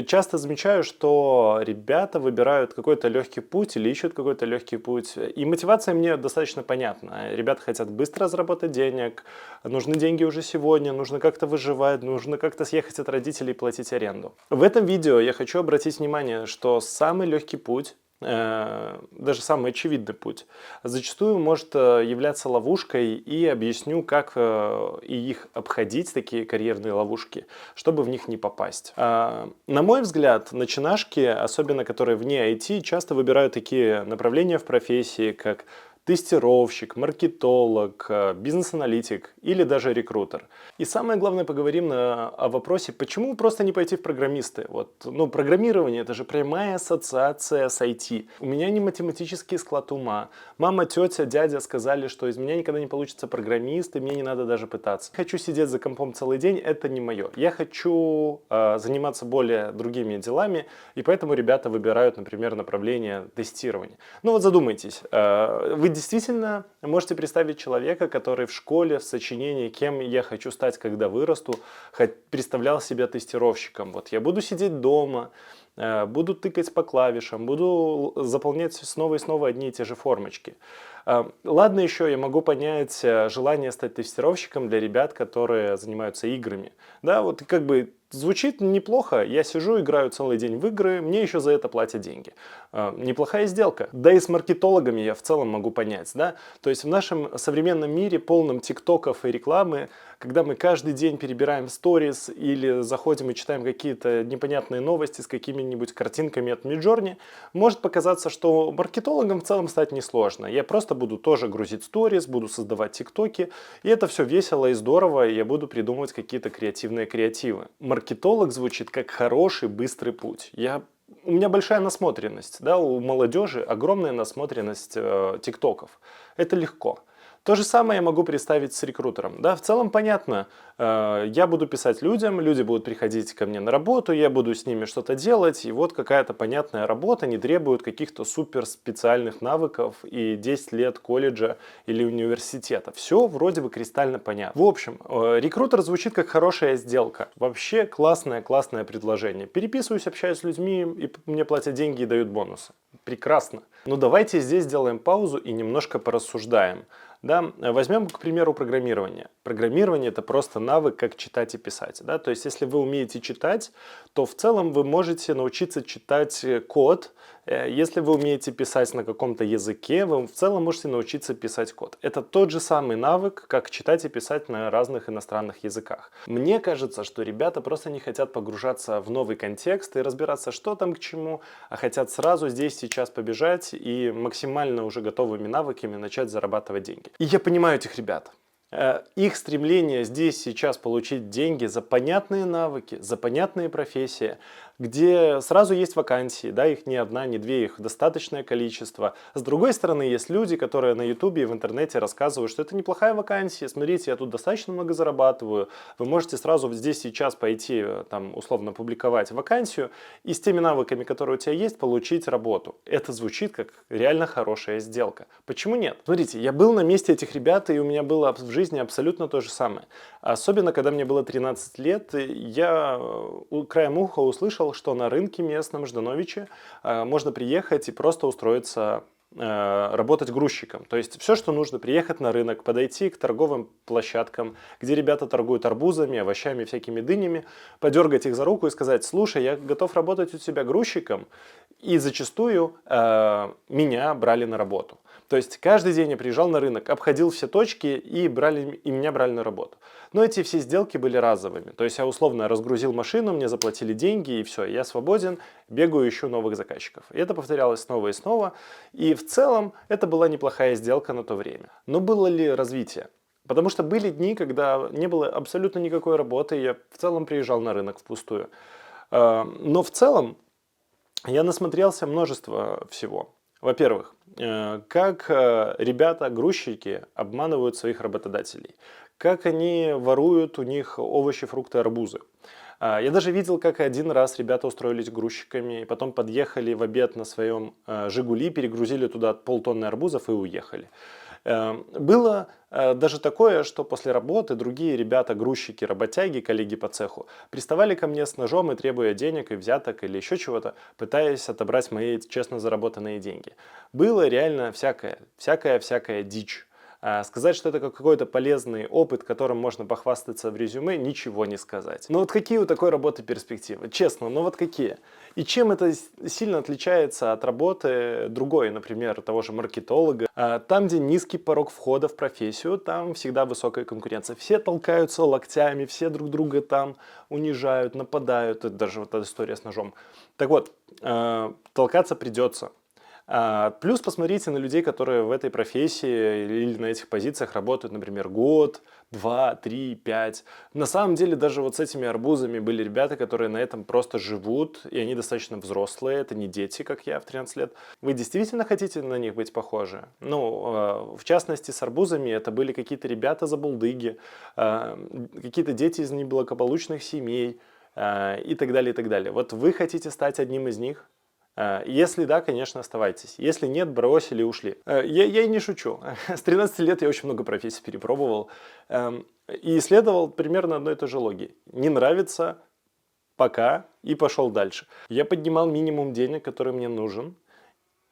часто замечаю, что ребята выбирают какой-то легкий путь или ищут какой-то легкий путь. И мотивация мне достаточно понятна. Ребята хотят быстро заработать денег, нужны деньги уже сегодня, нужно как-то выживать, нужно как-то съехать от родителей и платить аренду. В этом видео я хочу обратить внимание, что самый легкий путь, даже самый очевидный путь, зачастую может являться ловушкой, и объясню, как и их обходить, такие карьерные ловушки, чтобы в них не попасть. На мой взгляд, начинашки, особенно которые вне IT, часто выбирают такие направления в профессии, как тестировщик, маркетолог, бизнес-аналитик или даже рекрутер. И самое главное, поговорим о вопросе, почему просто не пойти в программисты. Программирование — это же прямая ассоциация с IT. У меня не математический склад ума. Мама, тетя, дядя сказали, что из меня никогда не получится программист, и мне не надо даже пытаться. Хочу сидеть за компом целый день, это не мое. Я хочу заниматься более другими делами, и поэтому ребята выбирают, например, направление тестирования. Задумайтесь, вы действительно можете представить человека, который в школе в сочинении «Кем я хочу стать, когда вырасту» представлял себя тестировщиком. Я буду сидеть дома, буду тыкать по клавишам, буду заполнять снова и снова одни и те же формочки. Ладно, еще я могу понять желание стать тестировщиком для ребят, которые занимаются играми. Звучит неплохо, я сижу, играю целый день в игры, мне еще за это платят деньги. Неплохая сделка. Да и с маркетологами я в целом могу понять. Да? То есть в нашем современном мире, полном тиктоков и рекламы, когда мы каждый день перебираем сторис или заходим и читаем какие-то непонятные новости с какими-нибудь картинками от Midjourney, может показаться, что маркетологом в целом стать несложно. Я просто буду тоже грузить сторис, буду создавать тиктоки, и это все весело и здорово, и я буду придумывать какие-то креативные креативы. Маркетолог звучит как хороший, быстрый путь. У меня большая насмотренность, да, у молодежи огромная насмотренность тиктоков. Это легко. То же самое я могу представить с рекрутером. Да, в целом понятно, я буду писать людям, люди будут приходить ко мне на работу, я буду с ними что-то делать, и вот какая-то понятная работа не требует каких-то супер специальных навыков и 10 лет колледжа или университета. Все вроде бы кристально понятно. В общем, рекрутер звучит как хорошая сделка. Вообще классное предложение. Переписываюсь, общаюсь с людьми, и мне платят деньги и дают бонусы. Прекрасно. Но давайте здесь сделаем паузу и немножко порассуждаем. Да, возьмем, к примеру, программирование. Программирование — это просто навык, как читать и писать. Да? То есть, если вы умеете читать, то в целом вы можете научиться читать код. Если вы умеете писать на каком-то языке, вы в целом можете научиться писать код. Это тот же самый навык, как читать и писать на разных иностранных языках. Мне кажется, что ребята просто не хотят погружаться в новый контекст и разбираться, что там к чему, а хотят сразу здесь сейчас побежать и максимально уже готовыми навыками начать зарабатывать деньги. И я понимаю этих ребят. Их стремление здесь сейчас получить деньги за понятные навыки, за понятные профессии, где сразу есть вакансии, да, их не одна, не две, их достаточное количество. С другой стороны, есть люди, которые на ютубе и в интернете рассказывают, что это неплохая вакансия, смотрите, я тут достаточно много зарабатываю, вы можете сразу здесь сейчас пойти, там, условно, публиковать вакансию и с теми навыками, которые у тебя есть, получить работу. Это звучит как реально хорошая сделка. Почему нет? Смотрите, я был на месте этих ребят, и у меня было в жизни абсолютно то же самое. Особенно, когда мне было 13 лет, я краем уха услышал, что на рынке местном Ждановиче можно приехать и просто устроиться работать грузчиком. То есть все, что нужно: приехать на рынок, подойти к торговым площадкам, где ребята торгуют арбузами, овощами, всякими дынями, подергать их за руку и сказать: слушай, я готов работать у тебя грузчиком. И зачастую меня брали на работу. То есть каждый день я приезжал на рынок, обходил все точки и меня брали на работу. Но эти все сделки были разовыми. То есть я условно разгрузил машину, мне заплатили деньги, и все, я свободен, бегаю, ищу новых заказчиков. И это повторялось снова и снова. И в целом это была неплохая сделка на то время. Но было ли развитие? Потому что были дни, когда не было абсолютно никакой работы, я в целом приезжал на рынок впустую. Но в целом я насмотрелся множество всего. Во-первых, как ребята-грузчики обманывают своих работодателей, как они воруют у них овощи, фрукты, арбузы. Я даже видел, как один раз ребята устроились грузчиками, и потом подъехали в обед на своем «Жигули», перегрузили туда полтонны арбузов и уехали. Было даже такое, что после работы другие ребята, грузчики, работяги, коллеги по цеху, приставали ко мне с ножом и требуя денег и взяток или еще чего-то, пытаясь отобрать мои честно заработанные деньги. Было реально всякая дичь. Сказать, что это какой-то полезный опыт, которым можно похвастаться в резюме, ничего не сказать. Но вот какие у такой работы перспективы? Честно, ну вот какие? И чем это сильно отличается от работы другой, например, того же маркетолога? Там, где низкий порог входа в профессию, там всегда высокая конкуренция. Все толкаются локтями, все друг друга там унижают, нападают. Это даже вот эта история с ножом. Так вот, толкаться придется. Плюс посмотрите на людей, которые в этой профессии или на этих позициях работают, например, год, 2, 3, 5. На самом деле даже вот с этими арбузами были ребята, которые на этом просто живут, и они достаточно взрослые, это не дети, как я в 13 лет. Вы действительно хотите на них быть похожи? Ну, в частности, с арбузами это были какие-то ребята-забулдыги, какие-то дети из неблагополучных семей и так далее, и так далее. Вот вы хотите стать одним из них? Если да, конечно, оставайтесь. Если нет, бросили и ушли. Я и не шучу. С 13 лет я очень много профессий перепробовал. И исследовал примерно одной и той же логии. Не нравится, пока, и пошел дальше. Я поднимал минимум денег, который мне нужен,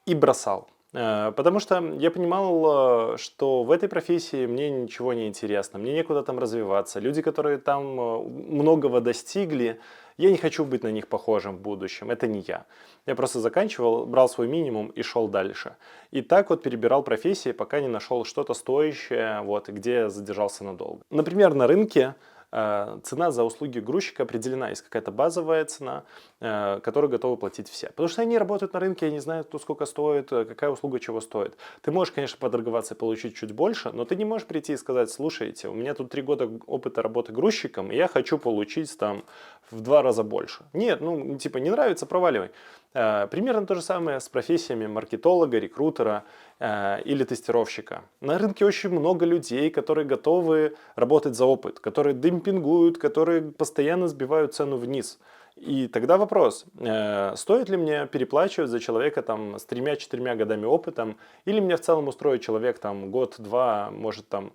и бросал. Потому что я понимал, что в этой профессии мне ничего не интересно, мне некуда там развиваться. Люди, которые там многого достигли, я не хочу быть на них похожим в будущем, это не я. Я просто заканчивал, брал свой минимум и шел дальше. И так вот перебирал профессии, пока не нашел что-то стоящее, вот, где задержался надолго. Например, на рынке цена за услуги грузчика определена. Есть какая-то базовая цена, которую готовы платить все. Потому что они работают на рынке, они знают, кто сколько стоит, какая услуга чего стоит. Ты можешь, конечно, поторговаться и получить чуть больше, но ты не можешь прийти и сказать: слушайте, у меня тут 3 года опыта работы грузчиком, и я хочу получить там в 2 раза больше. Нет, ну типа не нравится, проваливай. Примерно то же самое с профессиями маркетолога, рекрутера или тестировщика. На рынке очень много людей, которые готовы работать за опыт, которые демпингуют, которые постоянно сбивают цену вниз. И тогда вопрос, стоит ли мне переплачивать за человека там, с 3-4 годами опытом, или мне в целом устроить человек там, год-два, может там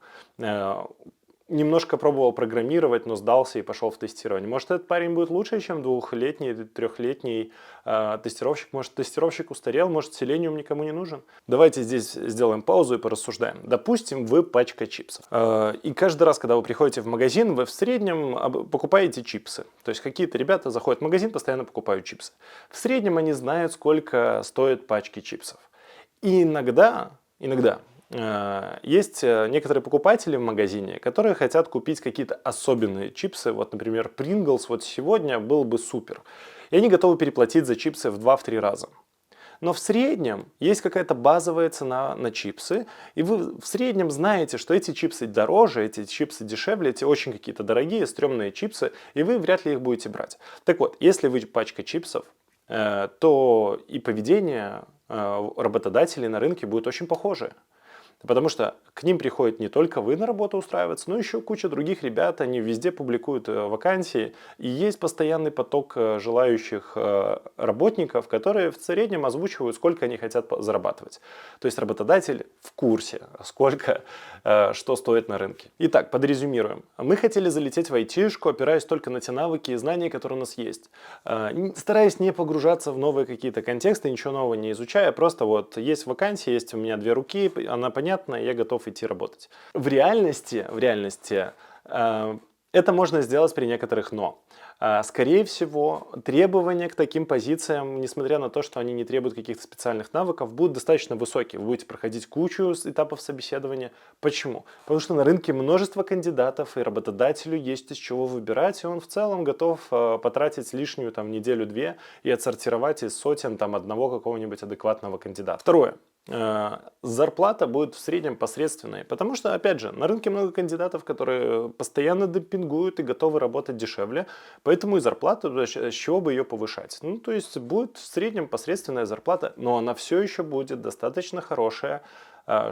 немножко пробовал программировать, но сдался и пошел в тестирование. Может, этот парень будет лучше, чем 2-летний, 3-летний тестировщик. Может, тестировщик устарел, может, Selenium никому не нужен. Давайте здесь сделаем паузу и порассуждаем. Допустим, вы пачка чипсов. И каждый раз, когда вы приходите в магазин, вы в среднем покупаете чипсы. То есть какие-то ребята заходят в магазин, постоянно покупают чипсы. В среднем они знают, сколько стоят пачки чипсов. И иногда есть некоторые покупатели в магазине, которые хотят купить какие-то особенные чипсы. Вот, например, Pringles вот сегодня был бы супер. И они готовы переплатить за чипсы в 2-3 раза. Но в среднем есть какая-то базовая цена на чипсы, и вы в среднем знаете, что эти чипсы дороже, эти чипсы дешевле, эти очень какие-то дорогие, стрёмные чипсы, и вы вряд ли их будете брать. Так вот, если вы пачка чипсов, то и поведение работодателей на рынке будет очень похожее. Потому что к ним приходит не только вы на работу устраиваться, но еще куча других ребят, они везде публикуют вакансии, и есть постоянный поток желающих работников, которые в среднем озвучивают, сколько они хотят зарабатывать. То есть работодатель в курсе, сколько, что стоит на рынке. Итак, подрезюмируем. Мы хотели залететь в айтишку, опираясь только на те навыки и знания, которые у нас есть. Стараясь не погружаться в новые какие-то контексты, ничего нового не изучая, просто вот есть вакансия, есть у меня 2 руки, она понятна, я готов идти работать. В реальности это можно сделать при некоторых «но». Скорее всего, требования к таким позициям, несмотря на то, что они не требуют каких-то специальных навыков, будут достаточно высокие. Вы будете проходить кучу этапов собеседования. Почему? Потому что на рынке множество кандидатов, и работодателю есть из чего выбирать, и он в целом готов потратить лишнюю там, неделю-две и отсортировать из сотен там, одного какого-нибудь адекватного кандидата. Второе. Зарплата будет в среднем посредственной, потому что, опять же, на рынке много кандидатов, которые постоянно демпингуют и готовы работать дешевле, поэтому и зарплату, с чего бы ее повышать. Ну, то есть будет в среднем посредственная зарплата, но она все еще будет достаточно хорошая,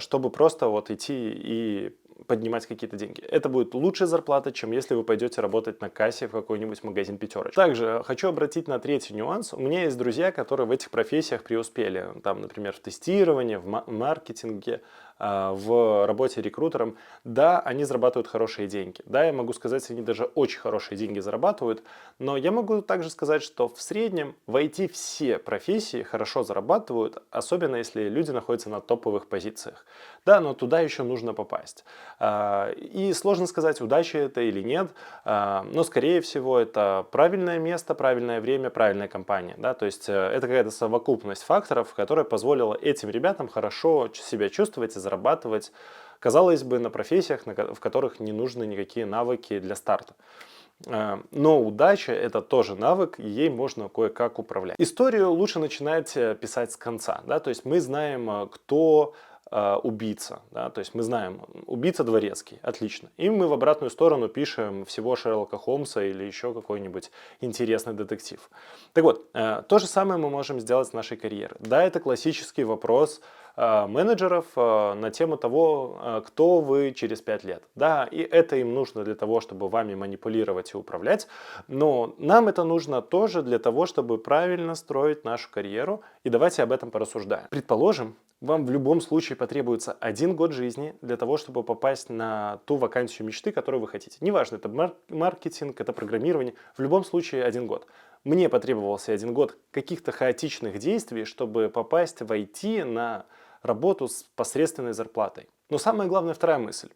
чтобы просто вот идти и поднимать какие-то деньги. Это будет лучшая зарплата, чем если вы пойдете работать на кассе в какой-нибудь магазин пятерочки. Также хочу обратить на третий нюанс. У меня есть друзья, которые в этих профессиях преуспели. Там, например, в тестировании, в маркетинге, в работе рекрутером, да, они зарабатывают хорошие деньги. Да, я могу сказать, они даже очень хорошие деньги зарабатывают, но я могу также сказать, что в среднем в IT все профессии хорошо зарабатывают, особенно если люди находятся на топовых позициях. Да, но туда еще нужно попасть. И сложно сказать, удача это или нет, но скорее всего это правильное место, правильное время, правильная компания. Да? То есть это какая-то совокупность факторов, которая позволила этим ребятам хорошо себя чувствовать и зарабатывать, казалось бы, на профессиях, в которых не нужны никакие навыки для старта. Но удача – это тоже навык, и ей можно кое-как управлять. Историю лучше начинать писать с конца. Да? То есть мы знаем, кто убийца. Да? То есть мы знаем, убийца Дворецкий, отлично. И мы в обратную сторону пишем всего Шерлока Холмса или еще какой-нибудь интересный детектив. Так вот, то же самое мы можем сделать с нашей карьерой. Да, это классический вопрос менеджеров на тему того, кто вы через 5 лет. Да, и это им нужно для того, чтобы вами манипулировать и управлять, но нам это нужно тоже для того, чтобы правильно строить нашу карьеру, и давайте об этом порассуждаем. Предположим, вам в любом случае потребуется 1 год жизни для того, чтобы попасть на ту вакансию мечты, которую вы хотите. Неважно, это маркетинг, это программирование, в любом случае 1 год. Мне потребовался 1 год каких-то хаотичных действий, чтобы попасть в IT на работу с посредственной зарплатой. Но самая главная вторая мысль.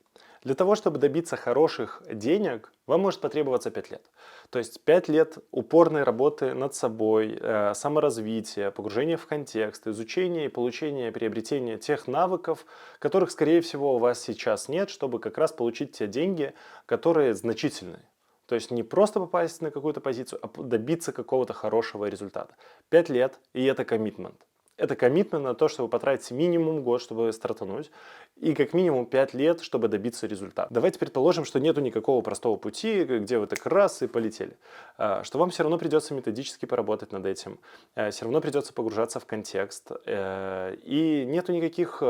Для того, чтобы добиться хороших денег, вам может потребоваться 5 лет. То есть 5 лет упорной работы над собой, саморазвития, погружения в контекст, изучения и получения, приобретения тех навыков, которых, скорее всего, у вас сейчас нет, чтобы как раз получить те деньги, которые значительные. То есть не просто попасть на какую-то позицию, а добиться какого-то хорошего результата. 5 лет, и это коммитмент. Это коммитмент на то, что вы потратите минимум год, чтобы стартануть, и как минимум 5 лет, чтобы добиться результата. Давайте предположим, что нету никакого простого пути, где вы так раз и полетели. Что вам все равно придется методически поработать над этим, все равно придется погружаться в контекст, и нету никаких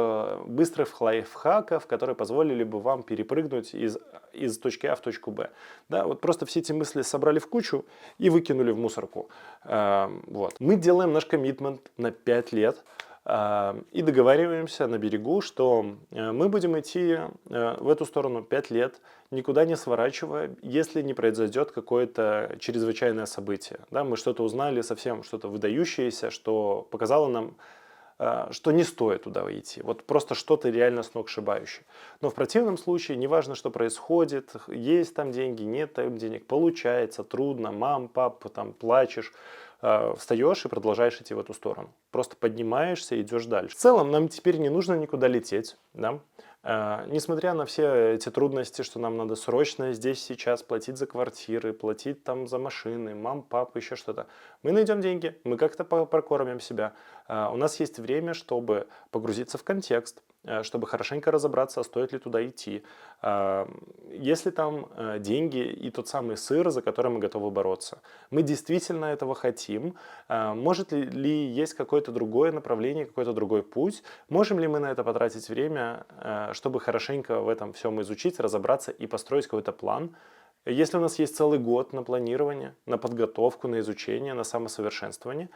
быстрых лайфхаков, которые позволили бы вам перепрыгнуть из точки А в точку Б. Да, вот просто все эти мысли собрали в кучу и выкинули в мусорку. Вот. Мы делаем наш коммитмент на 5 лет и договариваемся на берегу, что мы будем идти в эту сторону 5 лет, никуда не сворачивая, если не произойдет какое-то чрезвычайное событие. Да, мы что-то узнали, совсем что-то выдающееся, что показало нам, что не стоит туда идти. Вот просто что-то реально сногсшибающее. Но в противном случае, неважно, что происходит, есть там деньги, нет там денег, получается, трудно, мам, пап, там плачешь, встаешь и продолжаешь идти в эту сторону. Просто поднимаешься и идешь дальше. В целом нам теперь не нужно никуда лететь, да? Несмотря на все эти трудности, что нам надо срочно здесь сейчас платить за квартиры, платить там за машины, мам, папа, еще что-то. Мы найдем деньги, мы как-то прокормим себя. У нас есть время, чтобы погрузиться в контекст, чтобы хорошенько разобраться, стоит ли туда идти. Если там деньги и тот самый сыр, за который мы готовы бороться. Мы действительно этого хотим. Может ли есть какое-то другое направление, какой-то другой путь? Можем ли мы на это потратить время, чтобы хорошенько в этом всем изучить, разобраться и построить какой-то план? Если у нас есть целый год на планирование, на подготовку, на изучение, на самосовершенствование,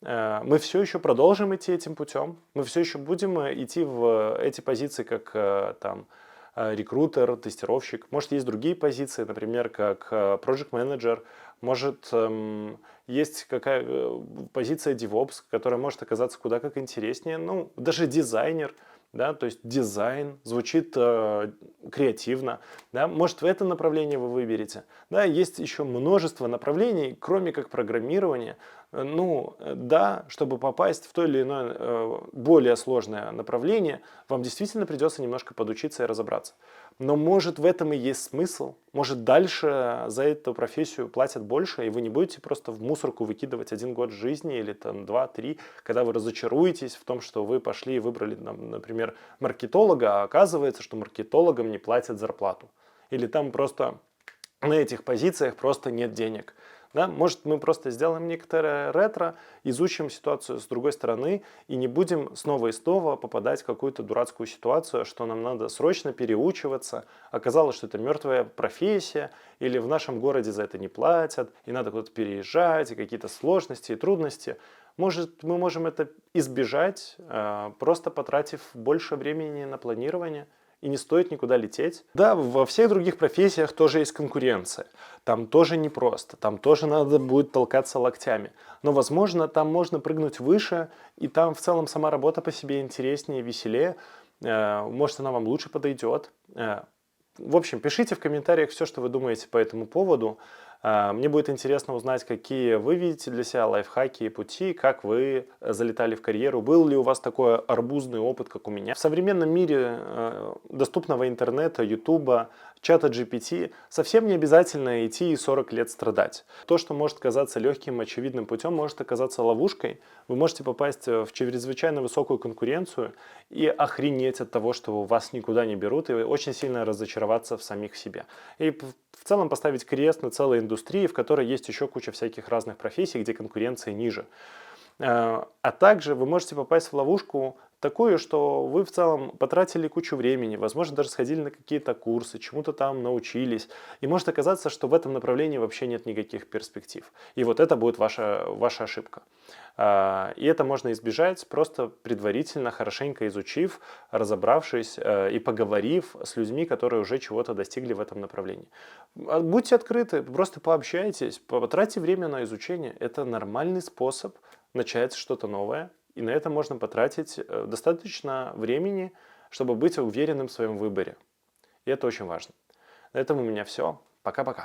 мы все еще продолжим идти этим путем, мы все еще будем идти в эти позиции, как там рекрутер, тестировщик. Может, есть другие позиции, например, как project manager, может, есть какая позиция DevOps, которая может оказаться куда как интереснее, ну, даже дизайнер. Да, то есть дизайн звучит креативно, да, может в это направление вы выберете. Да, есть еще множество направлений, кроме как программирования. Ну, да, чтобы попасть в то или иное более сложное направление, вам действительно придется немножко подучиться и разобраться. Но может в этом и есть смысл, может дальше за эту профессию платят больше, и вы не будете просто в мусорку выкидывать 1 год жизни или там 2-3, когда вы разочаруетесь в том, что вы пошли и выбрали, например, маркетолога, а оказывается, что маркетологам не платят зарплату. Или там просто на этих позициях просто нет денег. Да? Может, мы просто сделаем некоторое ретро, изучим ситуацию с другой стороны и не будем снова и снова попадать в какую-то дурацкую ситуацию, что нам надо срочно переучиваться. Оказалось, что это мертвая профессия, или в нашем городе за это не платят, и надо куда-то переезжать, и какие-то сложности и трудности. Может, мы можем это избежать, просто потратив больше времени на планирование, и не стоит никуда лететь. Да, во всех других профессиях тоже есть конкуренция. Там тоже непросто, там тоже надо будет толкаться локтями. Но, возможно, там можно прыгнуть выше, и там в целом сама работа по себе интереснее, веселее. Может, она вам лучше подойдет. В общем, пишите в комментариях все, что вы думаете по этому поводу. Мне будет интересно узнать, какие вы видите для себя лайфхаки и пути, как вы залетали в карьеру. Был ли у вас такой арбузный опыт, как у меня? В современном мире доступного интернета, ютуба, чата GPT совсем не обязательно идти и 40 лет страдать. То, что может казаться легким, очевидным путем, может оказаться ловушкой. Вы можете попасть в чрезвычайно высокую конкуренцию и охренеть от того, что вас никуда не берут, и очень сильно разочароваться в самих себе. И в целом поставить крест на целой индустрии, в которой есть еще куча всяких разных профессий, где конкуренция ниже. А также вы можете попасть в ловушку такую, что вы в целом потратили кучу времени, возможно, даже сходили на какие-то курсы, чему-то там научились, и может оказаться, что в этом направлении вообще нет никаких перспектив. И вот это будет ваша ошибка. И это можно избежать, просто предварительно, хорошенько изучив, разобравшись и поговорив с людьми, которые уже чего-то достигли в этом направлении. Будьте открыты, просто пообщайтесь, потратьте время на изучение. Это нормальный способ начать что-то новое, и на это можно потратить достаточно времени, чтобы быть уверенным в своем выборе. И это очень важно. На этом у меня все. Пока-пока.